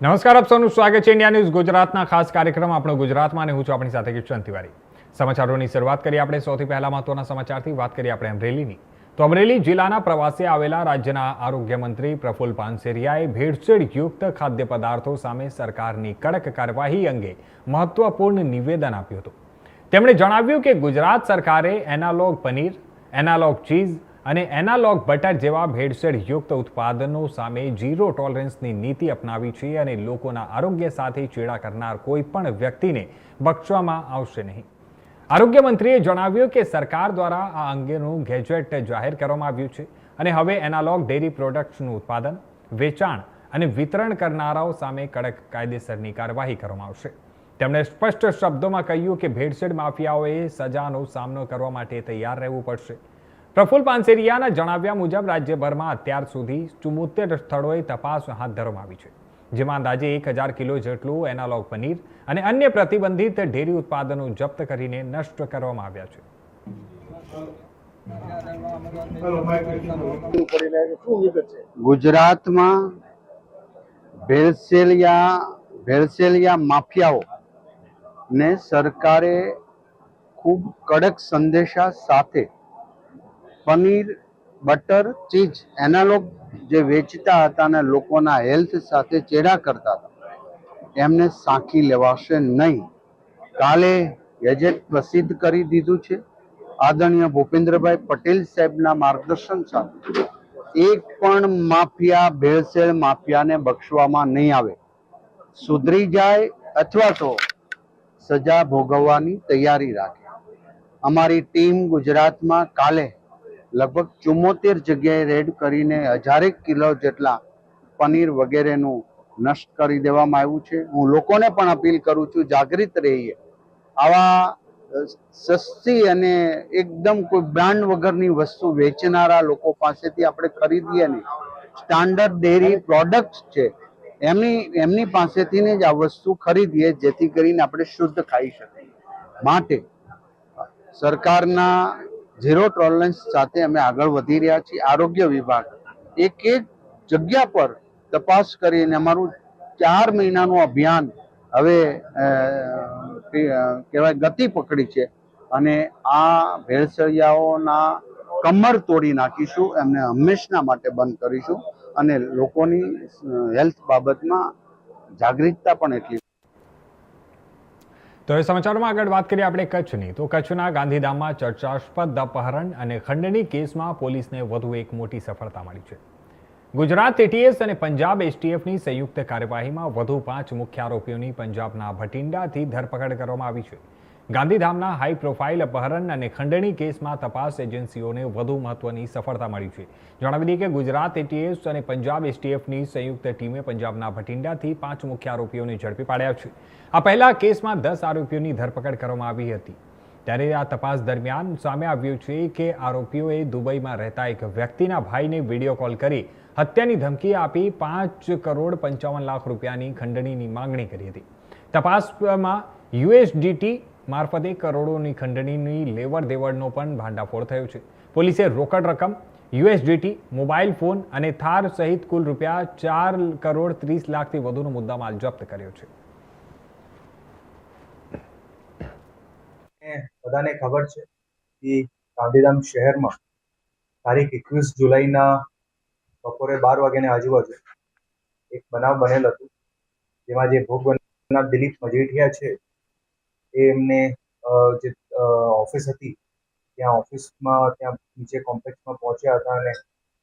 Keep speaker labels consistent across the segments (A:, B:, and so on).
A: નમસ્કાર, આપ સૌનું સ્વાગત છે ઇન્ડિયા ન્યૂઝ ગુજરાતના ખાસ કાર્યક્રમ આપણો ગુજરાતમાં અને હું છું આપણી સાથે કિશન તિવારી। સમાચારોની શરૂઆત કરીએ આપણે સૌથી પહેલા મહત્વના સમાચારથી। વાત કરીએ આપણે અમરેલીની। તો અમરેલી જિલ્લાના પ્રવાસે આવેલા રાજ્યના આરોગ્ય મંત્રી પ્રફુલ્લ પાનસેરિયાએ ભેળસેળ યુક્ત ખાદ્ય પદાર્થો સામે સરકારની કડક કાર્યવાહી અંગે મહત્વપૂર્ણ નિવેદન આપ્યું હતું। તેમણે જણાવ્યું કે ગુજરાત સરકારે એનાલોગ પનીર, એનાલોગ ચીઝ અને એનાલોગ બટર જેવા ભેળસેળ યુક્ત ઉત્પાદનો સામે ઝીરો ટોલરન્સની નીતિ અપનાવી છે અને લોકોના આરોગ્ય સાથે ચેડા કરનાર કોઈ પણ વ્યક્તિને બક્ષવામાં આવશે નહીં। આરોગ્ય મંત્રીએ જણાવ્યું કે સરકાર દ્વારા આ અંગેનું ગેજેટ જાહેર કરવામાં આવ્યું છે અને હવે એનાલોગ ડેરી પ્રોડક્ટ્સનું ઉત્પાદન, વેચાણ અને વિતરણ કરનારાઓ સામે કડક કાયદેસરની કાર્યવાહી કરવામાં આવશે। તેમણે સ્પષ્ટ શબ્દોમાં કહ્યું કે ભેળસેળ માફિયાઓએ સજાનો સામનો કરવા માટે તૈયાર રહેવું પડશે। પ્રફુલ્લ પાનસેરિયાના જણાવ્યા મુજબ રાજ્યભરમાં અત્યાર સુધી 74 સ્થળોએ તપાસ હાથ ધરવામાં આવી છે, જેમાં અંદાજે 1000 કિલો જેટલું એનાલોગ પનીર અને અન્ય પ્રતિબંધિત ડેરી ઉત્પાદનો જપ્ત કરીને નષ્ટ કરવામાં આવ્યા છે।
B: ગુજરાતમાં ભેળસેળિયા માફિયાઓને સરકારે ખૂબ કડક સંદેશા સાથે પનીર, બટર, ચીઝ, એનાલોગ જે વેચતા હતા અને લોકોના હેલ્થ સાથે ચેડા કરતા હતા એમને સાંખી લેવાશે નહીં। કાલે ગેજેટ પ્રસિદ્ધ કરી દીધું છે। આદરણીય ભૂપેન્દ્રભાઈ પટેલ સાહેબના માર્ગદર્શન સાથે એક પણ માફિયા, ભેળસેળ માફિયાને બક્ષવામાં નહીં આવે। સુધરી જાય અથવા તો સજા ભોગવવાની તૈયારી રાખે। અમારી ટીમ ગુજરાતમાં કાલે લગભગ 74 જગ્યાએ રેડ કરીને 1000 કિલો જેટલા પનીર વગેરેનું નષ્ટ કરી દેવામાં આવ્યું છે। હું લોકોને પણ અપીલ કરું છું, જાગૃત રહીએ। આવા સસ્તી અને એકદમ કોઈ બ્રાન્ડ વગરની વસ્તુ વેચનારા લોકો પાસેથી આપણે ખરીદીએ નહીં। સ્ટાન્ડર્ડ ડેરી પ્રોડક્ટ્સ છે એમની પાસેથી જ આ વસ્તુ ખરીદીએ, જેથી કરીને આપણે શુદ્ધ ખાઈ શકીએ। માટે સરકારના ઝીરો ટોલરન્સ સાથે અમે આગળ વધી રહ્યા છીએ। આરોગ્ય વિભાગ એક જગ્યા પર તપાસ કરીને અમારું 4 મહિનાનું અભિયાન હવે કહેવાય ગતિ પકડી છે અને આ ભેળસેળિયાઓના કમર તોડી નાખીશું, એમને હંમેશના માટે બંધ કરીશું અને લોકોની હેલ્થ બાબતમાં જાગૃતતા પણ એટલી।
A: તો એ સમાચારમાં આગળ વાત કરીએ આપણે કચ્છની। તો કચ્છના ગાંધીધામમાં ચર્ચાસ્પદ અપહરણ અને ખંડણી કેસમાં પોલીસને વધુ એક મોટી સફળતા મળી છે। ગુજરાત એટીએસ અને પંજાબ એસટીએફની સંયુક્ત કાર્યવાહીમાં વધુ 5 મુખ્ય આરોપીઓની પંજાબના ભટિંડાથી ધરપકડ કરવામાં આવી છે। ગાંધીધામના હાઈ પ્રોફાઇલ અપહરણ અને ખંડણી કેસમાં તપાસ એજન્સીઓને વધુ મહત્વની સફળતા મળી છે। જણાવી દઈએ કે ગુજરાત એટીએસ અને પંજાબ એસટીએફની સંયુક્ત ટીમે પંજાબના ભટિંડાથી 5 મુખ્ય આરોપીઓને ઝડપી પાડ્યા છે। આ પહેલા કેસમાં 10 આરોપીઓની ધરપકડ કરવામાં આવી હતી, ત્યારે આ તપાસ દરમિયાન સામે આવ્યું છે કે આરોપીઓએ દુબઈમાં રહેતા એક વ્યક્તિના ભાઈને વિડીયો કોલ કરી હત્યાની ધમકી આપી 5,55 લાખ રૂપિયાની ખંડણીની માંગણી કરી હતી। તપાસમાં યુએસડીટી મારફતે કરોડોની ખંડણીની લેવડ દેવડનો પણ ભાંડાફોડ થયો છે। પોલીસે રોકડ રકમ, યુએસડીટી, મોબાઈલ ફોન અને થાર સહિત કુલ રૂપિયા 4,30 લાખથી વધુનો મુદ્દામાલ જપ્ત કર્યો છે।
C: બધાને ખબર છે કે ગાંધીધામ શહેરમાં તારીખ 21 જુલાઈના બપોરે 12 વાગ્યાની આજુબાજુ એક બનાવ બનેલ હતું, જેમાં જે ભોગ બનનાર દિલીપ મજીઠિયા છે એ એમને જે ઓફિસ હતી ત્યાં નીચે કોમ્પ્લેક્સમાં પહોંચ્યા હતા અને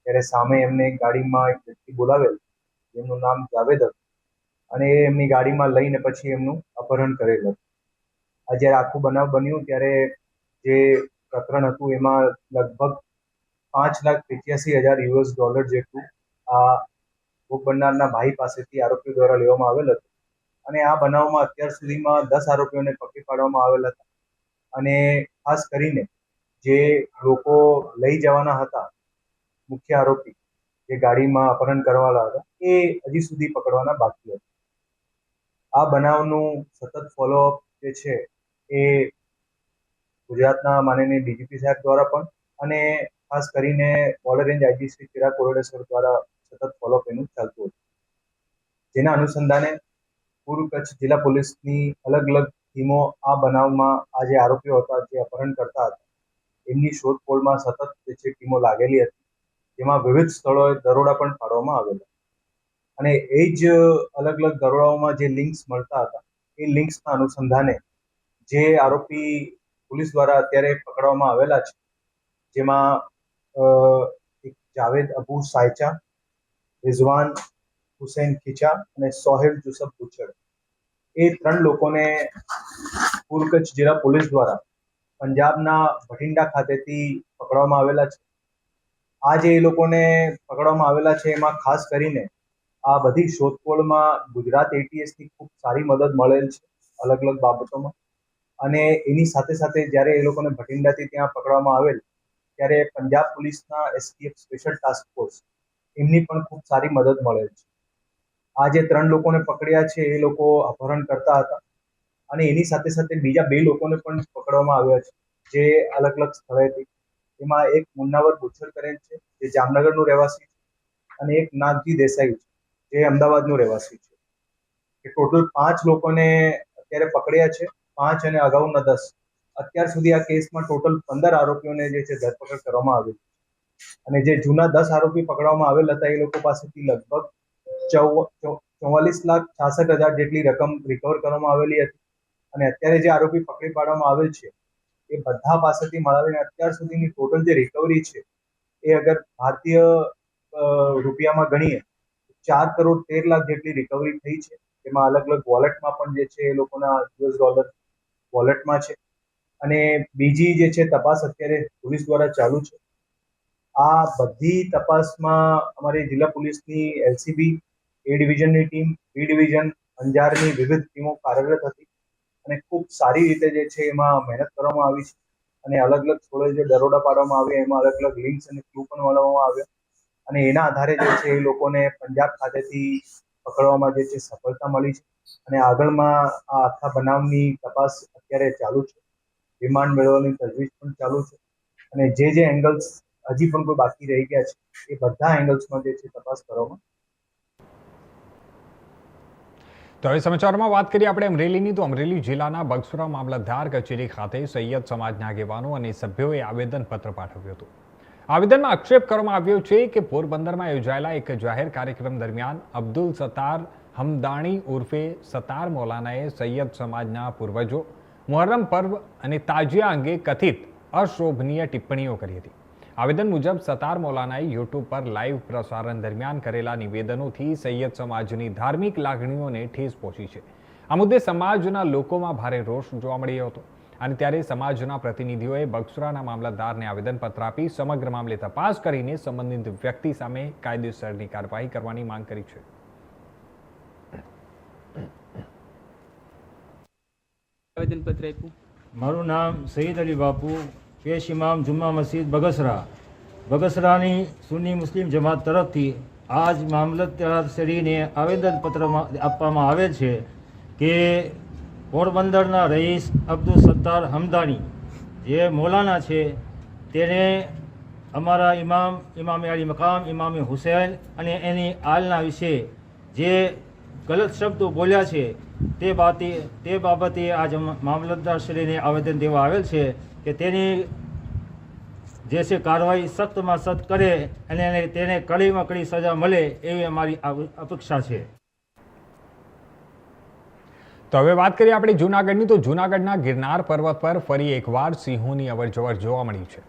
C: ત્યારે સામે એમને એક ગાડીમાં એક વ્યક્તિ બોલાવેલ, જેમનું નામ જાવેદ હતું, અને એમની ગાડીમાં લઈને પછી એમનું અપહરણ કરેલ હતું। આ જ્યારે આખું બનાવ બન્યું ત્યારે જે પ્રકરણ હતું એમાં લગભગ $5,85,000 જેટલું આ ભોગ બનનારના ભાઈ પાસેથી આરોપીઓ દ્વારા લેવામાં આવેલ હતું અને આ બનાવમાં અત્યાર સુધીમાં 10 આરોપીઓને પકડી પાડવામાં આવેલ હતા અને ખાસ કરીને જે લોકો લઈ જવાના હતા, મુખ્ય આરોપી જે ગાડીમાં અપહરણ કરવાના હતા, એ હજી સુધી પકડવાના બાકી હતા। આ બનાવનું સતત ફોલોઅપ જે છે એ ગુજરાતના માનનીય ડીજીપી સાહેબ દ્વારા પણ અને ખાસ કરીને border range IG Shri Chirag Kordesar દ્વારા સતત ફોલોઅપ એનું ચાલતું હતું। જેના અનુસંધાને પૂર્વ કચ્છ જિલ્લા પોલીસની અલગ અલગ ટીમો આ બનાવમાં આ જે આરોપીઓ હતા જે અપહરણ કરતા હતા એમની શોધખોળમાં સતત જે છે ટીમો લાગેલી હતી, જેમાં વિવિધ સ્થળોએ દરોડા પણ પાડવામાં આવેલા અને એ જ અલગ અલગ દરોડાઓમાં જે લિંક્સ મળતા હતા એ લિંક્સના અનુસંધાને જે આરોપી પોલીસ દ્વારા અત્યારે પકડવામાં આવેલા છે, જેમાં એક જાવેદ અબુ સાયચા, રિઝવાન હુસૈન ખીચા અને સોહેલ જુસફ બુચડ, એ 3 લોકોને પૂર્વ કચ્છ જિલ્લા પોલીસ દ્વારા પંજાબના ભટિંડા ખાતેથી પકડવામાં આવેલા છે. આ જે એ લોકોને પકડવામાં આવેલા છે એમાં ખાસ કરીને આ બધી શોધખોળમાં ગુજરાત એટીએસની ખૂબ સારી મદદ મળેલ છે અલગ અલગ બાબતોમાં. અને એની સાથે સાથે જ્યારે એ લોકોને ભટિંડાથી ત્યાં પકડવામાં આવેલ ત્યારે પંજાબ પોલીસના એસટીએફ સ્પેશિયલ ટાસ્ક ફોર્સ એમની પણ ખૂબ સારી મદદ મળેલ છે. આ જે 3 લોકોને પકડ્યા છે એ લોકો અપહરણ કરતા હતા અને એની સાથે સાથે બીજા 2 લોકોને પણ પકડવામાં આવ્યા છે જે અલગ અલગ સ્થળેથી. એમાં એક મુન્નાવર બુચર કરેલ છે જે જામનગરનું રહેવાસી છે અને એક નાગજી દેસાઈ છે જે અમદાવાદનું રહેવાસી છે. એ ટોટલ 5 લોકોને અત્યારે પકડ્યા છે, 5 અને અગાઉના 10. અત્યાર સુધી આ કેસમાં ટોટલ 15 આરોપીઓને જે છે ધરપકડ કરવામાં આવી અને જે જૂના 10 આરોપી પકડવામાં આવેલ હતા એ લોકો પાસેથી લગભગ 44,66,000 જેટલી રકમ રિકવર કરવામાં આવેલી હતી અને અત્યારે જે આરોપી પકડી પાડવામાં આવેલ છે એ બધા પાસેથી મળાવીને અત્યાર સુધીની ટોટલ જે રિકવરી છે એ અગર ભારતીય રૂપિયામાં ગણીએ $4,13,00,000 જેટલી રિકવરી થઈ છે. એમાં અલગ અલગ વોલેટમાં પણ જે છે એ લોકોના $US વોલેટમાં છે અને બીજી જે છે તપાસ અત્યારે પોલીસ દ્વારા ચાલુ છે. આ બધી તપાસમાં અમારી જિલ્લા પોલીસની એલસીબી, એ ડિવિઝનની ટીમ, બી ડિવિઝન, અંજારની વિવિધ ટીમો કાર્યરત હતી અને ખૂબ સારી રીતે જે છે એમાં મહેનત કરવામાં આવી છે અને અલગ અલગ સ્થળોએ જે દરોડા પાડવામાં આવ્યા એમાં અલગ અલગ લિંક્સ અને ક્લુ પણ મળવામાં આવ્યા અને એના આધારે જે છે એ લોકોને પંજાબ ખાતેથી પકડવામાં જે છે સફળતા મળી છે અને આગળમાં આ આખા બનાવની તપાસ અત્યારે ચાલુ છે. રિમાન્ડ મેળવવાની તજવીજ પણ ચાલુ છે અને જે એંગલ્સ હજી પણ કોઈ બાકી રહી ગયા છે એ બધા એંગલ્સમાં જે છે તપાસ કરવામાં.
A: તો હવે સમાચારમાં વાત કરીએ આપણે અમરેલીની. તો અમરેલી જિલ્લાના બગસરા મામલતદાર કચેરી ખાતે સૈયદ સમાજના આગેવાનો અને સભ્યોએ આવેદનપત્ર પાઠવ્યું હતું. આવેદનમાં આક્ષેપ કરવામાં આવ્યો છે કે પોરબંદરમાં યોજાયેલા એક જાહેર કાર્યક્રમ દરમિયાન અબ્દુલ સત્તાર હમદાણી ઉર્ફે સત્તાર મૌલાનાએ સૈયદ સમાજના પૂર્વજો, મુહર્રમ પર્વ અને તાજિયા અંગે કથિત અશોભનીય ટિપ્પણીઓ કરી હતી. આવેદન મુજબ સત્તાર મૌલાનાએ યુટ્યુબ પર લાઈવ પ્રસારણ દરમિયાન કરેલા નિવેદનોથી સૈયદ સમાજની ધાર્મિક લાગણીઓને ઠેસ પહોંચી છે. આ મુદ્દે સમાજના લોકોમાં ભારે રોષ જોવા મળ્યો હતો અને ત્યારે સમાજના પ્રતિનિધિઓએ બગસરાના મામલતદારને આવેદનપત્ર આપી સમગ્ર મામલે તપાસ કરીને સંબંધિત વ્યક્તિ સામે કાયદેસરની કાર્યવાહી કરવાની માંગ કરી છે.
D: આવેદનપત્ર આપ્યું.
E: મારું નામ સઈદ અલી બાપુ, પેશ ઇમામ જુમ્મા મસ્જિદ બગસરા. બગસરાની સુન્ની મુસ્લિમ જમાત તરફથી આજ મામલતદારશ્રીને આવેદનપત્ર આપવામાં આવેલ છે કે પોરબંદરના રઈસ અબ્દુલ સત્તાર હમદાણી જે મૌલાના છે તેને અમારા ઇમામે અલી મકામ ઇમામે હુસૈન અને એની આલના વિશે જે ગલત શબ્દો બોલ્યા છે તે બાબતે આજ મામલતદારશ્રીને આવેદન દેવા આવેલ છે કે તેની જે છે કાર્યવાહી સખ્તમાં સખ્ત કરે અને તેને કડીમાં કડી સજા મળે એવી અમારી અપેક્ષા છે.
A: તો હવે વાત કરીએ આપણે જૂનાગઢની. તો જૂનાગઢના ગિરનાર પર્વત પર ફરી એકવાર સિંહોની અવરજવર જોવા મળી છે.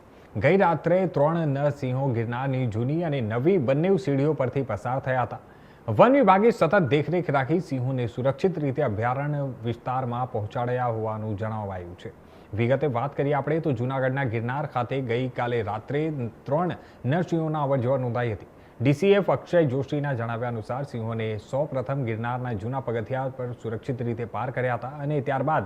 A: ગઈ રાત્રે 3 નર સિંહો ગિરનારની જૂની અને નવી બંને સીડીઓ પરથી પસાર થયા હતા. વન વિભાગે સતત દેખરેખ રાખી સિંહોને સુરક્ષિત રીતે અભયારણ્ય વિસ્તારમાં પહોંચાડ્યા હોવાનું જણાવાયું છે. વિગતે વાત કરીએ આપણે તો જૂનાગઢના ગિરનાર ખાતે ગઈકાલે રાત્રે 3 નરસિંહોના અવરજવર નોંધાઈ હતી. ડીસીએફ અક્ષય જોશીના જણાવ્યા અનુસાર સિંહોને સૌપ્રથમ ગિરનારના જૂના પગથિયા પર સુરક્ષિત રીતે પાર કર્યા હતા અને ત્યારબાદ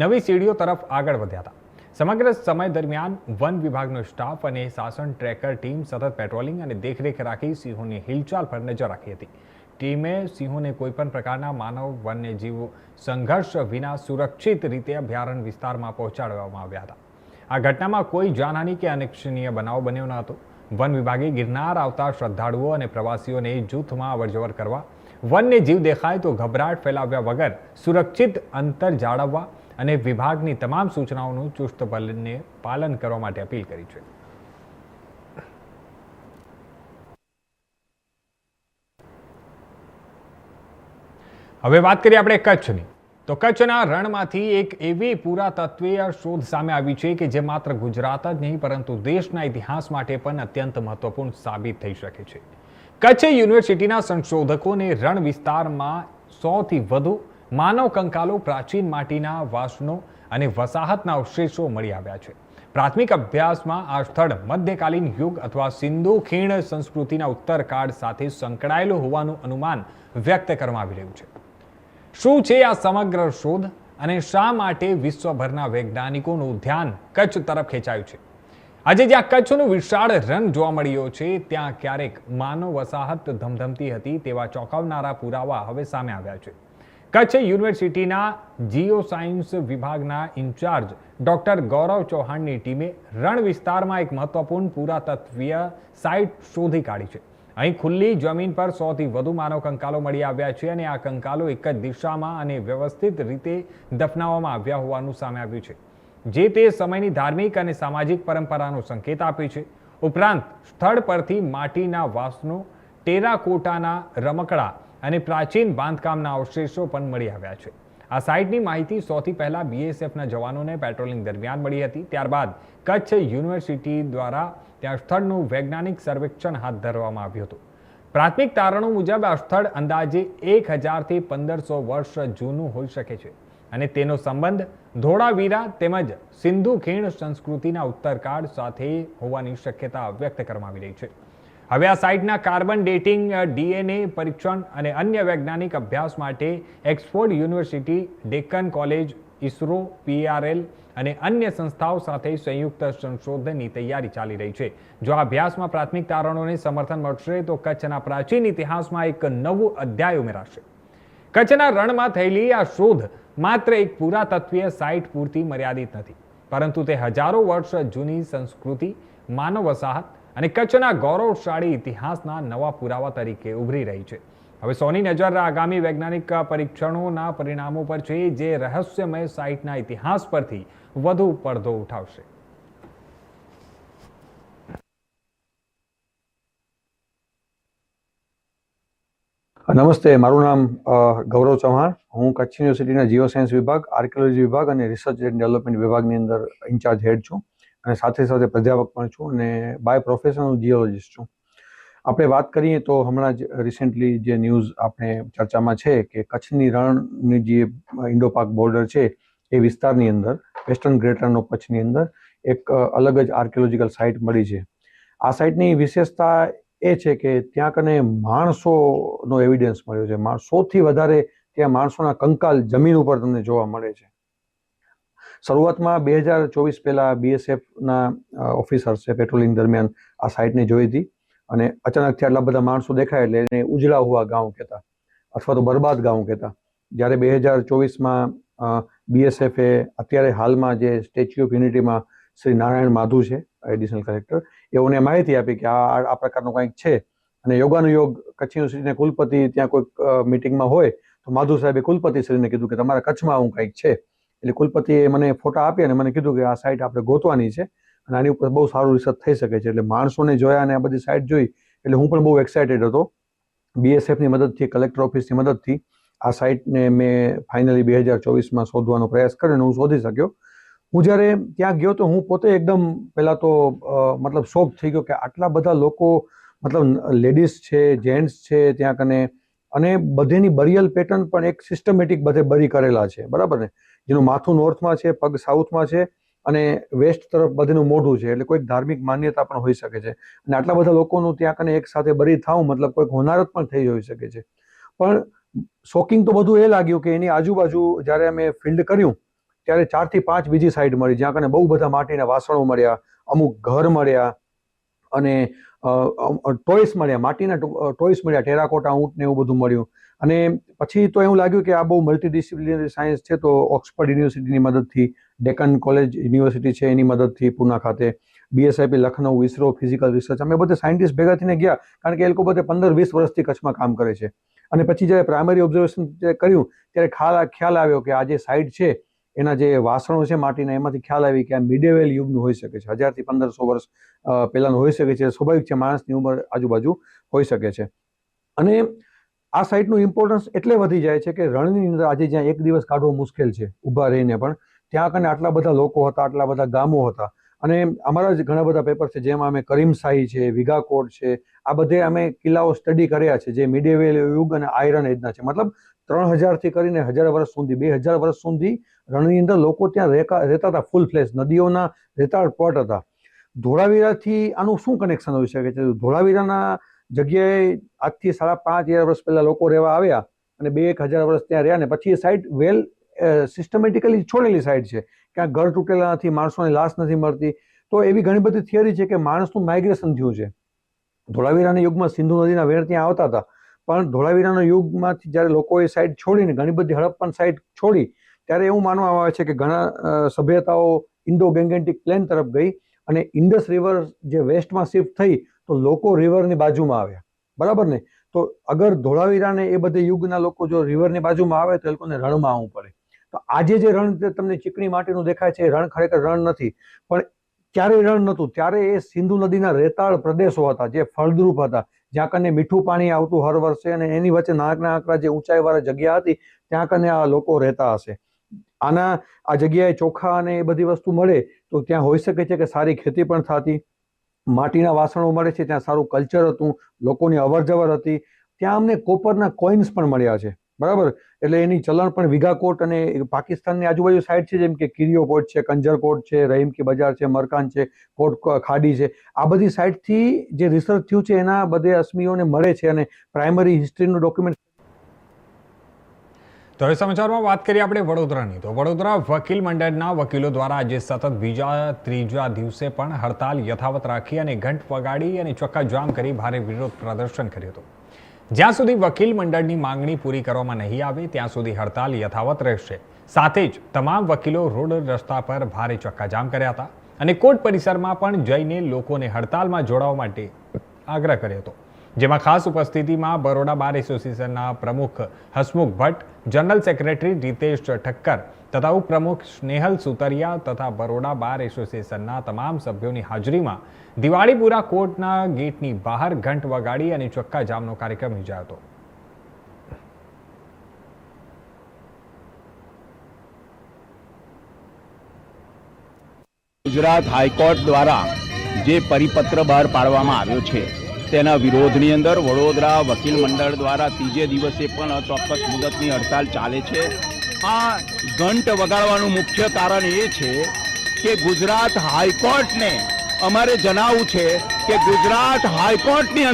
A: નવી સીડીઓ તરફ આગળ વધ્યા હતા. સમગ્ર સમય દરમિયાન વન વિભાગનો સ્ટાફ અને શાસન ટ્રેકર ટીમ સતત પેટ્રોલિંગ અને દેખરેખ રાખી સિંહોની હિલચાલ પર નજર રાખી હતી. ટીમે સિંહોને કોઈપણ પ્રકારના માનવ વન્યજીવ સંઘર્ષ વિના સુરક્ષિત રીતે અભયારણ્ય વિસ્તારમાં પહોંચાડવામાં આવ્યા હતા. આ ઘટનામાં કોઈ જાનહાની કે અનિચ્છનીય બનાવ બન્યો ન હતો. વન વિભાગે ગિરનાર આવતા શ્રદ્ધાળુઓ અને પ્રવાસીઓને જૂથમાં અવરજવર કરવા વન્યજીવ દેખાય તો ગભરાટ ફેલાવ્યા વગર સુરક્ષિત અંતર જાળવવા અને વિભાગની તમામ સૂચનાઓનું ચુસ્તપણે પાલન કરવા માટે અપીલ કરી છે. હવે વાત કરીએ આપણે કચ્છની. તો કચ્છના રણમાંથી એક એવી પુરાતત્વીય શોધ સામે આવી છે કે જે માત્ર ગુજરાત જ નહીં પરંતુ દેશના ઇતિહાસ માટે પણ અત્યંત મહત્વપૂર્ણ સાબિત થઈ શકે છે. કચ્છ યુનિવર્સિટીના સંશોધકોને રણ વિસ્તારમાં 100થી વધુ માનવ કંકાલો, પ્રાચીન માટીના વાસણો અને વસાહતના અવશેષો મળી આવ્યા છે. પ્રાથમિક અભ્યાસમાં આ સ્થળ મધ્યકાલીન યુગ અથવા સિંધુ ખીણ સંસ્કૃતિના ઉત્તરકાળ સાથે સંકળાયેલું હોવાનું અનુમાન વ્યક્ત કરવામાં આવી રહ્યું છે. શું છે આ સમગ્ર શોધ અને શા માટે વિશ્વભરના વૈજ્ઞાનિકોનું ધ્યાન કચ્છ તરફ ખેંચાયું છે? આજે જ્યાં કચ્છનું વિશાળ રણ જોવા મળ્યો છે ત્યાં ક્યારેક માનવ વસાહત ધમધમતી હતી તેવા ચોંકાવનારા પુરાવા હવે સામે આવ્યા છે. કચ્છ યુનિવર્સિટીના જીઓ સાયન્સ વિભાગના ઇન્ચાર્જ ડોક્ટર ગૌરવ ચૌહાણની ટીમે રણ વિસ્તારમાં એક મહત્વપૂર્ણ પુરાતત્વીય સાઇટ શોધી કાઢી છે. અહીં ખુલ્લી જમીન પર 100થી વધુ માનવ કંકાલો મળી આવ્યા છે અને આ કંકાલો એક જ દિશામાં અને વ્યવસ્થિત રીતે દફનાવવામાં આવ્યા હોવાનું સામે આવ્યું છે, જે તે સમયની ધાર્મિક અને સામાજિક પરંપરાનો સંકેત આપે છે. ઉપરાંત સ્થળ પરથી માટીના વાસણો, ટેરાકોટાના રમકડા અને પ્રાચીન બાંધકામના અવશેષો પણ મળી આવ્યા છે. આ સાઇટની માહિતી 100થી પહેલા બીએસએફના જવાનોને પેટ્રોલિંગ દરમિયાન મળી હતી. ત્યારબાદ કચ્છ યુનિવર્સિટી દ્વારા ત્યાં સ્થળનું વૈજ્ઞાનિક સર્વેક્ષણ હાથ ધરવામાં આવ્યું હતું. પ્રાથમિક તારણો મુજબ આ સ્થળ અંદાજે 1000થી 1500 વર્ષ જૂનું હોઈ શકે છે અને તેનો સંબંધ ધોળાવીરા તેમજ સિંધુ ખીણ સંસ્કૃતિના ઉત્તરકાળ સાથે હોવાની શક્યતા વ્યક્ત કરવામાં આવી રહી છે. હવે આ સાઇટના કાર્બન ડેટિંગ, ડીએનએ પરીક્ષણ અને અન્ય વૈજ્ઞાનિક અભ્યાસ માટે Oxford university, Deccan college, ISRO, PRL અને અન્ય સંસ્થાઓ સાથે સંયુક્ત સંશોધનની તૈયારી ચાલી રહી છે. જો આ અભ્યાસમાં પ્રાથમિક તારણોને સમર્થન મળશે તો કચ્છના પ્રાચીન ઇતિહાસમાં એક નવું અધ્યાય ઉમેરાશે. કચ્છના રણમાં થયેલી આ શોધ માત્ર એક પુરાતત્વીય સાઇટ પૂરતી મર્યાદિત નથી, પરંતુ તે હજારો વર્ષ જૂની સંસ્કૃતિ, માનવ વસાહત અને કચ્છના ગૌરવશાળી ઇતિહાસના નવા પુરાવા તરીકે ઉભરી રહી છે. હવે સૌની નજર આગામી વૈજ્ઞાનિક પરીક્ષણોના પરિણામો પર છે, જે રહસ્યમય સાઇટના ઇતિહાસ પરથી વધુ પડદો ઉઠાવશે.
F: નમસ્તે, મારું નામ ગૌરવ ચૌહાણ. હું કચ્છ યુનિવર્સિટીના જીઓ સાયન્સ વિભાગ, આર્કિયોલોજી વિભાગ અને રિસર્ચ એન્ડ ડેવલપમેન્ટ વિભાગની અંદર ઇન્ચાર્જ હેડ છું અને સાથે સાથે પ્રાધ્યાપક પણ છું અને બાય પ્રોફેશન હું જીઓલોજિસ્ટ છું. આપણે વાત કરીએ તો હમણાં જ રિસેન્ટલી જે ન્યૂઝ આપણે ચર્ચામાં છે કે કચ્છની રણની જે ઇન્ડો પાક બોર્ડર છે એ વિસ્તારની અંદર વેસ્ટર્ન ગ્રેટ રન ઓફ કચ્છની અંદર એક અલગ જ આર્કિયોલોજીકલ સાઇટ મળી છે. આ સાઇટની વિશેષતા એ છે કે ત્યાં કને માણસોનો એવિડન્સ મળ્યો છે. 100થી વધારે ત્યાં માણસોના કંકાલ જમીન ઉપર તમને જોવા મળે છે. શરૂઆતમાં 2024 પહેલા બીએસએફના ઓફિસર્સે પેટ્રોલિંગ દરમિયાન આ સાઇટને જોઈ હતી અને અચાનકથી આટલા બધા માણસો દેખાય એટલે એને ઉજળા હુઆ ગાંવ કહેતા અથવા તો બરબાદ ગાંવ કહેતા. જ્યારે 2024માં બીએસએફે અત્યારે હાલમાં જે સ્ટેચ્યુ ઓફ યુનિટીમાં શ્રી નારાયણ માધુ છે એડિશનલ કલેક્ટર, એઓને માહિતી આપી કે આ પ્રકારનું કંઈક છે અને યોગાનુયોગ કચ્છ યુનિવર્સિટીના કુલપતિ ત્યાં કોઈક મિટિંગમાં હોય તો માધુ સાહેબે કુલપતિશ્રીને કીધું કે તમારા કચ્છમાં આવું કંઈક છે. એટલે કુલપતિએ મને ફોટા આપી અને મને કીધું કે આ સાઇટ આપણે ગોતવાની છે અને આની ઉપર બહુ સારું રિસર્ચ થઈ શકે છે. એટલે માણસોને જોયા અને આ બધી સાઇટ જોઈ એટલે હું પણ બહુ એક્સાઇટેડ હતો. બીએસએફની મદદથી, કલેક્ટર ઓફિસની મદદથી આ સાઇટને મેં ફાઇનલી 2024માં શોધવાનો પ્રયાસ કર્યો અને હું શોધી શક્યો. હું જ્યારે ત્યાં ગયો તો હું પોતે એકદમ પહેલાં તો મતલબ શોક થઈ ગયો કે આટલા બધા લોકો, મતલબ લેડીઝ છે, જેન્ટ્સ છે ત્યાં કને, અને બધેની બરિયલ પેટર્ન પણ એક સિસ્ટમેટિક બધે બરી કરેલા છે, બરાબર ને, જેનું માથું નોર્થમાં છે, પગ સાઉથમાં છે અને વેસ્ટ તરફ બધેનું મોઢું છે. એટલે કોઈક ધાર્મિક માન્યતા પણ હોઈ શકે છે અને આટલા બધા લોકોનું ત્યાં કને એક સાથે બરી થાવું મતલબ કોઈક હોનારત પણ થઈ હોઈ શકે છે. પણ શોકિંગ તો બધું એ લાગ્યું કે એની આજુબાજુ જ્યારે અમે ફિલ્ડ કર્યું ત્યારે 4થી 5 બીજી સાઇડ મળી જ્યાં કને બહુ બધા માટીના વાસણો મળ્યા, અમુક ઘર મળ્યા અને ટોયસ મળ્યા, માટીના ટોયસ મળ્યા, ટેરાકોટા ઊંટ ને એવું બધું મળ્યું. અને પછી તો એવું લાગ્યું કે આ બહુ મલ્ટીડિસિપ્લિનરી સાયન્સ છે. તો ઓક્સફર્ડ યુનિવર્સિટીની મદદથી, ડેકન કોલેજ યુનિવર્સિટી છે એની મદદથી પૂના ખાતે, બીએસઆઈપી લખનઉ, ઇસરો, ફિઝિકલ રિસર્ચ, અમે બધા સાયન્ટિસ્ટ ભેગા થઈને ગયા કારણ કે એ લોકો બધે 15-20 વર્ષથી કચ્છમાં કામ કરે છે અને પછી જ્યારે પ્રાઇમરી ઓબ્ઝર્વેશન કર્યું ત્યારે ખ્યાલ આવ્યો કે આ જે સાઇટ છે એના જે વાસણો છે માટીના એમાંથી ખ્યાલ આવી કે આ મિડેવેલ યુગનું હોઈ શકે છે, 1000 થી 1500 વર્ષ પહેલાનું હોઈ શકે છે. સ્વાભાવિક છે, માણસની ઉંમર આજુબાજુ હોઈ શકે છે. અને આ સાઇટનું ઇમ્પોર્ટન્સ એટલે વધી જાય છે કે રણની અંદર આજે જ્યાં એક દિવસ કાઢવો મુશ્કેલ છે ઊભા રહીને, પણ ત્યાં કને આટલા બધા લોકો હતા, આટલા બધા ગામો હતા. અને અમારા જ ઘણા બધા પેપર છે જેમાં અમે કરીમશાહી છે, વિગાકોટ છે, આ બધે અમે કિલ્લાઓ સ્ટડી કર્યા છે જે મિડેવેલ યુગ અને આયરન એજના છે. મતલબ 3000 થી કરીને 1000 વર્ષ સુધી, 2000 વર્ષ સુધી રણની અંદર લોકો ત્યાં રહેતા હતા, ફૂલ ફ્લેશ, નદીઓના રેતાળ પટ હતા. ધોળાવીરાથી આનું શું કનેક્શન હોઈ શકે છે? ધોળાવીરાના જગ્યાએ આજથી 5.5 વર્ષ પહેલા લોકો રહેવા આવ્યા અને 2-1000 વર્ષ ત્યાં રહ્યા ને પછી એ સાઇટ વેલ સિસ્ટમેટિકલી છોડેલી સાઇટ છે, ક્યાં ઘર તૂટેલા નથી, માણસોની લાશ નથી મળતી. તો એવી ઘણી બધી થિયરી છે કે માણસનું માઇગ્રેશન થયું છે. ધોળાવીરાના યુગમાં સિંધુ નદીના વેણ ત્યાં આવતા હતા, પણ ધોળાવીરાના યુગમાંથી જ્યારે લોકોએ સાઇટ છોડીને ઘણી બધી હડપ્પન સાઇટ છોડી ત્યારે એવું માનવામાં આવે છે કે ઘણા સભ્યતાઓ ઇન્ડો ગેંગેટિક પ્લેન તરફ ગઈ અને ઇન્ડસ રિવર જે વેસ્ટમાં શિફ્ટ થઈ તો લોકો રિવરની બાજુમાં આવ્યા, બરાબર ને? તો અગર ધોળાવીરાને એ બધે યુગના લોકો જો રિવરની બાજુમાં આવે તો એ લોકોને રણમાં આવવું પડે. તો આજે જે રણ તમને ચીકણી માટીનું દેખાય છે એ રણ ખરેખર રણ નથી, પણ ત્યારે રણ નહોતું, ત્યારે એ સિંધુ નદીના રેતાળ પ્રદેશો હતા જે ફળદ્રુપ હતા, જ્યાં કને મીઠું પાણી આવતું હર વર્ષે અને એની વચ્ચે નાનકડા જે ઊંચાઈવાળા જગ્યા હતી ત્યાં કને આ લોકો રહેતા હશે. આ જગ્યાએ ચોખા અને એ બધી વસ્તુ મળે તો ત્યાં હોઈ શકે છે કે સારી ખેતી પણ થતી, માટીના વાસણો મળે છે, ત્યાં સારું કલ્ચર હતું, લોકોની અવરજવર હતી. ત્યાં અમને કોપરના કોઇન્સ પણ મળ્યા છે, બરાબર? એટલે એની ચલણ પણ વિગાકોટ અને પાકિસ્તાનની આજુબાજુ સાઇડ છે જેમ કે કિરિયોકોટ છે, કંજરકોટ છે, રહીમકી બજાર છે, મરકાન છે, કોટ ખાડી છે. આ બધી સાઇડથી જે રિસર્ચ થયું છે એના બધે અસ્મીઓને મળે છે અને પ્રાઇમરી હિસ્ટ્રીનું ડોક્યુમેન્ટ.
A: તો હવે સમાચારમાં વાત કરીએ આપણે વડોદરાની. તો વડોદરા વકીલ મંડળના વકીલો દ્વારા આજે સતત ત્રીજા દિવસે પણ હડતાલ યથાવત રાખી અને ઘંટ વગાડી અને ચક્કાજામ કરી ભારે વિરોધ પ્રદર્શન કર્યું હતું. જ્યાં સુધી વકીલ મંડળની માંગણી પૂરી કરવામાં નહીં આવે ત્યાં સુધી હડતાલ યથાવત રહેશે. સાથે જ તમામ વકીલો રોડ રસ્તા પર ભારે ચક્કાજામ કર્યા હતા અને કોર્ટ પરિસરમાં પણ જઈને લોકોને હડતાલમાં જોડાવા માટે આગ્રહ કર્યો હતો. જેમાં ખાસ ઉપસ્થિતિમાં બરોડા બાર એસોસિએશનના પ્રમુખ હસમુખ ભટ્ટ, જનરલ સેક્રેટરી રીતેશ ઠક્કર તથા ઉપપ્રમુખ સ્નેહલ સુતરિયા તથા બરોડા બાર એસોસિએશનના તમામ સભ્યોની હાજરીમાં દિવાળીપુરા કોર્ટના ગેટની બહાર ઘંટ વગાડી અને ચક્કાજામનો કાર્યક્રમ યોજાયો હતો.
G: ગુજરાત હાઈકોર્ટ દ્વારા જે પરિપત્ર બહાર પાડવામાં આવ્યો છે તેના વિરોધની અંદર વડોદરા વકીલ મંડળ દ્વારા ત્રીજે દિવસે પણ અચોક્કસ મુદતની હડતાલ ચાલે છે. આ ઘંટ વગાડવાનું મુખ્ય કારણ એ છે કે ગુજરાત હાઈકોર્ટને અમારે જણાવવું છે કે ગુજરાત હાઈકોર્ટની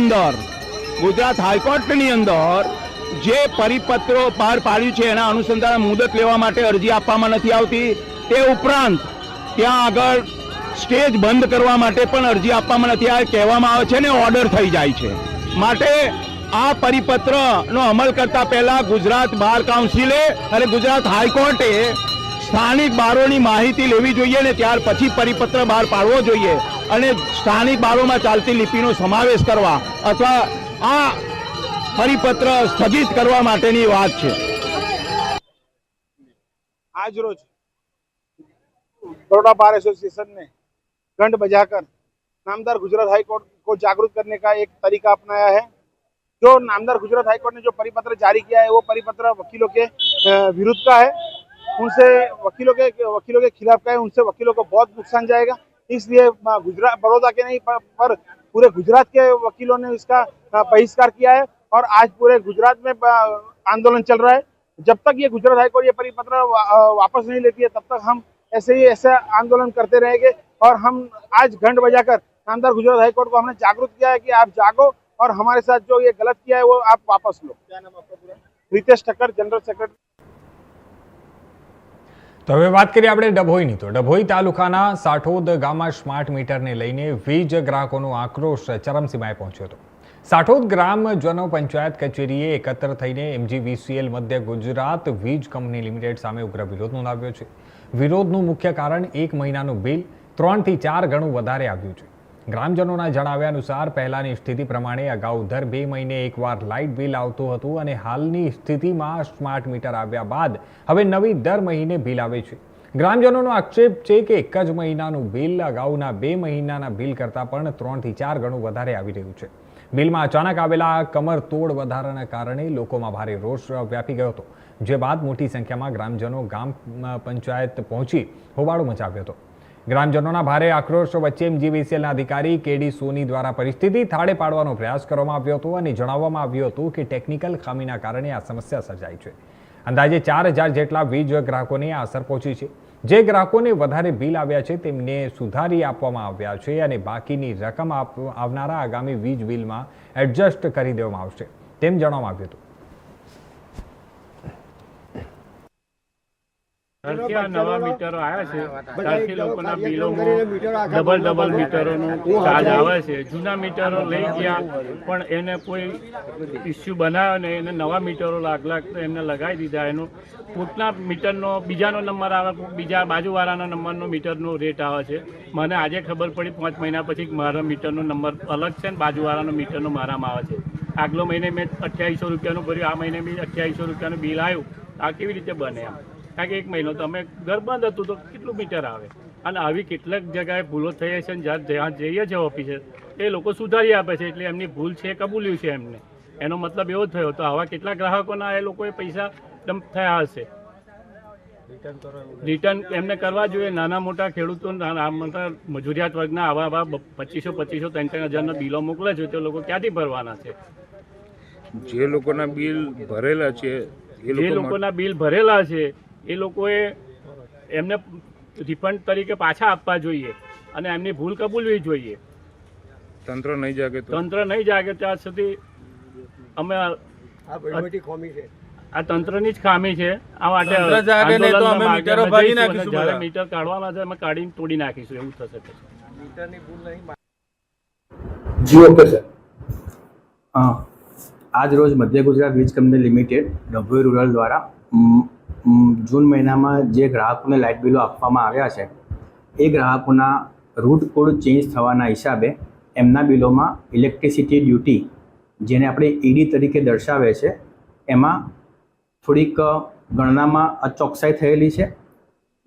G: અંદર જે પરિપત્રો બહાર પાડ્યું છે એના અનુસંધાને મુદત લેવા માટે અરજી આપવામાં નથી આવતી. તે ઉપરાંત ત્યાં આગળ સ્ટેજ બંધ કરવા માટે પણ અરજી આપવામાં નથી આવે, કહેવામાં આવે છે ને ઓર્ડર થઈ જાય છે. માટે આ પરિપત્રનો અમલ કરતા પહેલા ગુજરાત બાર કાઉન્સિલે અને ગુજરાત હાઈકોર્ટે સ્થાનિક બારોની માહિતી લેવી જોઈએ ને ત્યાર પછી પરિપત્ર બહાર પાડવો જોઈએ અને સ્થાનિક બારોમાં ચાલતી લિપિનો સમાવેશ કરવા અથવા આ પરિપત્ર સ્થગિત કરવા માટેની વાત છે.
H: आज रोज बड़ौदा बार एसोसिएशन ने घंट बजाकर नामदार गुजरात हाई कोर्ट को जागरूक करने का एक तरीका अपनाया है. जो नामदार गुजरात हाई कोर्ट ने जो परिपत्र जारी किया है वो परिपत्र वकीलों के विरुद्ध का है, उनसे वकीलों के खिलाफ का है, उनसे वकीलों को बहुत नुकसान जाएगा. इसलिए गुजरात बड़ौदा के नहीं पर पूरे गुजरात के वकीलों ने इसका बहिष्कार किया है और आज पूरे गुजरात में आंदोलन चल रहा है. जब तक ये गुजरात हाईकोर्ट ये परिपत्र वापस नहीं लेती है तब तक हम ऐसे आंदोलन करते रहेंगे. और हम आज घंट बजाकर नामदार गुजरात हाईकोर्ट को हमने जागरूक किया है कि आप जागो और हमारे साथ जो ये गलत किया है वो आप वापस लो. क्या नाम आपका पूरा? Ritesh Thakkar, general secretary.
A: તો હવે વાત કરીએ આપણે ડભોઈની. તો ડભોઈ તાલુકાના સાઠોદ ગામમાં સ્માર્ટ મીટરને લઈને વીજ ગ્રાહકોનો આક્રોશ ચરમસીમાએ પહોંચ્યો હતો. સાઠોદ ગ્રામજનો પંચાયત કચેરીએ એકત્ર થઈને MGVCL મધ્ય ગુજરાત વીજ કંપની લિમિટેડ સામે ઉગ્ર વિરોધ નોંધાવ્યો છે. વિરોધનું મુખ્ય કારણ 1 મહિનાનું બિલ 3 થી 4 ગણું વધારે આવ્યું છે. ગ્રામજનોના જણાવ્યા અનુસાર પહેલાની સ્થિતિ પ્રમાણે અગાઉ દર 2 મહિને એકવાર લાઇટ બિલ આવતું હતું અને હાલની સ્થિતિમાં સ્માર્ટ મીટર આવ્યા બાદ હવે નવી દર મહિને બિલ આવે છે. ગ્રામજનોનો આક્ષેપ છે કે એક જ મહિનાનું બિલ અગાઉના 2 મહિનાના બિલ કરતાં પણ 3 થી 4 ગણું વધારે આવી રહ્યું છે. બિલમાં અચાનક આવેલા કમરતોડ વધારાના કારણે લોકોમાં ભારે રોષ વ્યાપી ગયો હતો, જે બાદ મોટી સંખ્યામાં ગ્રામજનો ગ્રામ પંચાયત પહોંચી હોબાળો મચાવ્યો હતો. ગ્રામજનોના ભારે આક્રોશ વચ્ચે MGVCLના અધિકારી KD સોની દ્વારા પરિસ્થિતિ થાળે પાડવાનો પ્રયાસ કરવામાં આવ્યો હતો અને જણાવવામાં આવ્યું હતું કે ટેકનિકલ ખામીના કારણે આ સમસ્યા સર્જાઈ છે. અંદાજે 4000 જેટલા વીજ ગ્રાહકોને આ અસર પહોંચી છે. જે ગ્રાહકોને વધારે બિલ આવ્યા છે તેમને સુધારી આપવામાં આવ્યા છે અને બાકીની રકમ આવનારા આગામી વીજ બિલમાં એડજસ્ટ કરી દેવામાં આવશે તેમ જણાવવામાં આવ્યું હતું.
I: નવા મીટરો આવ્યા છે ત્યારથી લોકોના બિલોમાં ડબલ મીટરોનો ચાર્જ આવે છે. જૂના મીટરો લઈ ગયા પણ એને કોઈ ઇસ્યુ બનાવ્યો ને એને નવા મીટરો એમને લગાવી દીધા. એનો પોતના મીટરનો બીજાનો નંબર આવે, બીજા બાજુવાળાના નંબરનો મીટરનો રેટ આવે છે. મને આજે ખબર પડી 5 મહિના પછી મારા મીટરનો નંબર અલગ છે ને બાજુવાળાનો મીટરનો મારામાં આવે છે. આગલો મહિને મેં 2800 રૂપિયાનું ભર્યું, આ મહિને બી 2800 રૂપિયાનું બિલ આવ્યું. આ કેવી રીતે બને? એમ કારણ કે 1 મહિનો તો અમે ઘર બંધ હતું તો કેટલું મીટર આવે? અને આવી કેટલાક જગ્યાએ ભૂલો થઈ છે ને જ્યાં જઈએ છે ઓફિસે એ લોકો સુધારી આપે છે, એટલે એમની ભૂલ છે કબૂલ્યું છે એમને. એનો મતલબ એવો થયો. તો આવા કેટલા ગ્રાહકોના એ લોકોએ પૈસા ડમ્પ થયા હશે. રિટર્ન એમને કરવા જોઈએ. નાના મોટા ખેડૂતો મજૂરિયાત વર્ગના આવા 2500 3,000 બિલો મોકલે છે તે લોકો ક્યાંથી ભરવાના છે?
G: જે લોકોના બિલ ભરેલા છે
I: એ લોકોએ એમને રિફંડ તરીકે પાછા આપવા જોઈએ અને એમની ભૂલ કબૂલવી જોઈએ.
G: તંત્ર નહીં જાગે ત્યાં સુધી અમે આ તંત્રની જ ખામી છે. આ માટે મીટર કાઢવાના છે અમે કાઢીને તોડી નાખીશું. એવું થશે.
J: આજ રોજ મધ્ય ગુજરાત વીજ કંપની લિમિટેડ ડભોઈ રૂરલ દ્વારા જૂન મહિનામાં જે ગ્રાહકોને લાઇટ બિલો આપવામાં આવ્યા છે એ ગ્રાહકોના રૂટ કોડ ચેન્જ થવાના હિસાબે એમના બિલોમાં ઇલેક્ટ્રિસિટી ડ્યુટી, જેને આપણે ED તરીકે દર્શાવે છે, એમાં થોડીક ગણનામાં અચોકસાઈ થયેલી છે.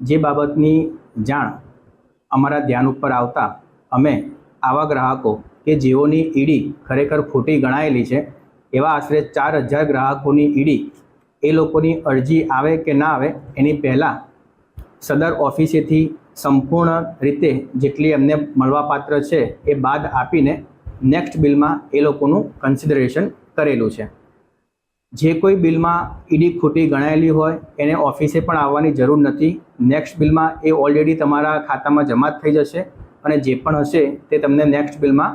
J: જે બાબતની જાણ અમારા ધ્યાન ઉપર આવતા અમે આવા ગ્રાહકો કે જેઓની ED ખરેખર ખોટી ગણાયેલી છે એવા આશરે 4000 ગ્રાહકોની ED એ લોકોની અરજી આવે કે ના આવે એની પહેલાં સદર ઓફિસેથી સંપૂર્ણ રીતે જેટલી એમને મળવાપાત્ર છે એ બાદ આપીને નેક્સ્ટ બિલમાં એ લોકોનું કન્સિડરેશન કરેલું છે. જે કોઈ બિલમાં ED ખોટી ગણાયેલી હોય એને ઓફિસે પણ આવવાની જરૂર નથી. નેક્સ્ટ બિલમાં એ ઓલરેડી તમારા ખાતામાં જમા થઈ જશે અને જે પણ હશે તે તમને નેક્સ્ટ બિલમાં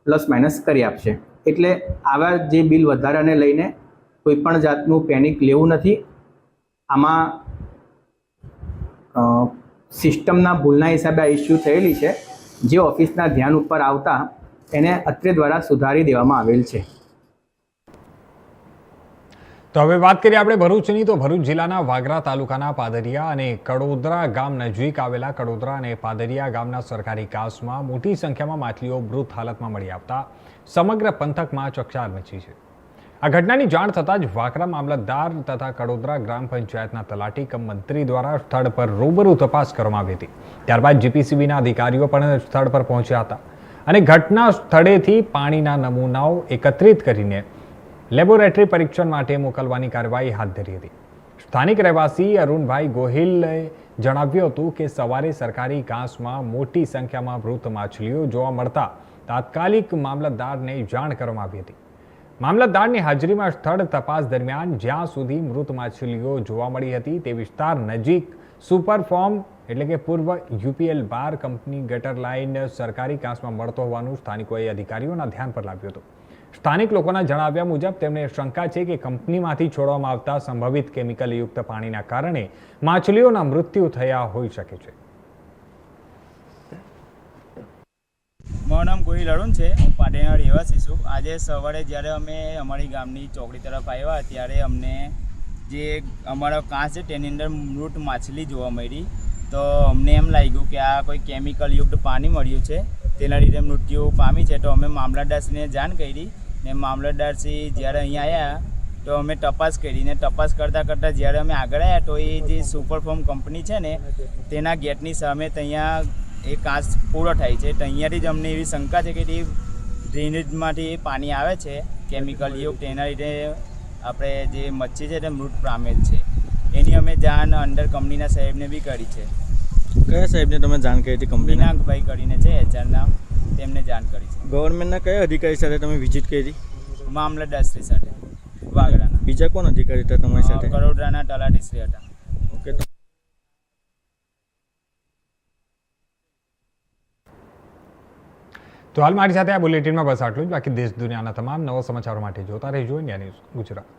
J: પ્લસ માઇનસ કરી આપશે. એટલે આવા જે બિલ વધારાને લઈને કોઈપણ જાતનું પેનિક લેવું નથી. આમાં સિસ્ટમના ભૂલના હિસાબે આ ઇસ્યુ થયેલી છે, જે ઓફિસના ધ્યાન ઉપર આવતા એને અત્રે દ્વારા સુધારી દેવામાં આવેલ છે.
A: તો હવે વાત કરીએ આપણે ભરૂચની. તો ભરૂચ જિલ્લાના વાગરા તાલુકાના પાદરિયા અને કડોદરા ગામ નજીક આવેલા કડોદરા અને પાદરિયા ગામના સરકારી કાસમાં મોટી સંખ્યામાં માછલીઓ મૃત હાલતમાં મળી આવતા સમગ્ર પંથકમાં ચકચાર મચી છે. આ ઘટનાની જાણ થતાં જ વાગરા મામલતદાર તથા કડોદરા ગ્રામ પંચાયતના તલાટી કમ મંત્રી દ્વારા સ્થળ પર રૂબરૂ તપાસ કરવામાં આવી હતી. ત્યારબાદ GPCBના અધિકારીઓ પણ સ્થળ પર પહોંચ્યા હતા અને ઘટના સ્થળેથી પાણીના નમૂનાઓ એકત્રિત કરીને લેબોરેટરી પરીક્ષણ માટે મોકલવાની કાર્યવાહી હાથ ધરી હતી. સ્થાનિક રહેવાસી અરુણભાઈ ગોહિલે જણાવ્યું હતું કે સવારે સરકારી ઘાસમાં મોટી સંખ્યામાં મૃત માછલીઓ જોવા મળતા તાત્કાલિક મામલતદારને જાણ કરવામાં આવી હતી. મામલતદારની હાજરીમાં સ્થળ તપાસ દરમિયાન જ્યાં સુધી મૃત માછલીઓ જોવા મળી હતી તે વિસ્તાર નજીક સુપરફોર્મ એટલે કે પૂર્વ UPL બાર કંપની ગટર લાઇન સરકારી ઘાસમાં મળતો હોવાનું સ્થાનિકોએ અધિકારીઓના ધ્યાન પર લાવ્યું હતું. સ્થાનિક લોકોના જણાવ્યા મુજબ તેમને શંકા છે કે કંપનીમાંથી છોડવામાં આવતા સંભવિત કેમિકલયુક્ત પાણીના કારણે માછલીઓના મૃત્યુ થયા હોઈ શકે છે.
K: મારું નામ ગોહિલ અરુણ છે. હું પાટણના રહેવાસી છું. આજે સવારે જ્યારે અમે અમારી ગામની ચોકડી તરફ આવ્યા ત્યારે અમને જે અમારો કાંસ છે તેની અંદર મૃત માછલી જોવા મળી. તો અમને એમ લાગ્યું કે આ કોઈ કેમિકલયુક્ત પાણી મળ્યું છે, તેના લીધે મૃત્યુ પામી છે. તો અમે મામલતદારશ્રીને જાણ કરી ને મામલતદારશ્રી જ્યારે અહીંયા આવ્યા તો અમે તપાસ કરી ને તપાસ કરતાં જ્યારે અમે આગળ આવ્યા તો એ જે સુપરફોર્મ કંપની છે ને તેના ગેટની સામે ત્યાં એ કાચ પૂરો થાય છે. તો અહીંયાથી જ અમને એવી શંકા છે કે તે ડ્રેનેજમાંથી પાણી આવે છે કેમિકલ યુક્ત, તેના લીધે આપણે જે મચ્છી છે તે મૃત પામેલ છે. એની અમે જાણ અંડર કંપનીના સાહેબને બી કરી છે.
L: કયા સાહેબને તમે જાણ કરી હતી કંપનીના?
K: મીનાભાઈ કરીને છે એચઆરના, તેમને જાણ કરી છે.
L: ગવર્મેન્ટના કયા અધિકારી સાથે તમે વિઝિટ કરી?
K: મામલતદારશ્રી સાથે વાગરાના.
L: બીજા કોણ અધિકારી હતા તમારી સાથે?
K: કરોડરાના તલાટીશ્રી હતા.
L: ઓકે.
A: તો હાલ મારી સાથે આ બુલેટિનમાં બસ આટલું જ. બાકી દેશ દુનિયાના તમામ નવા સમાચારો માટે જોતા રહેજો ઇન્ડિયા ન્યૂઝ ગુજરાત.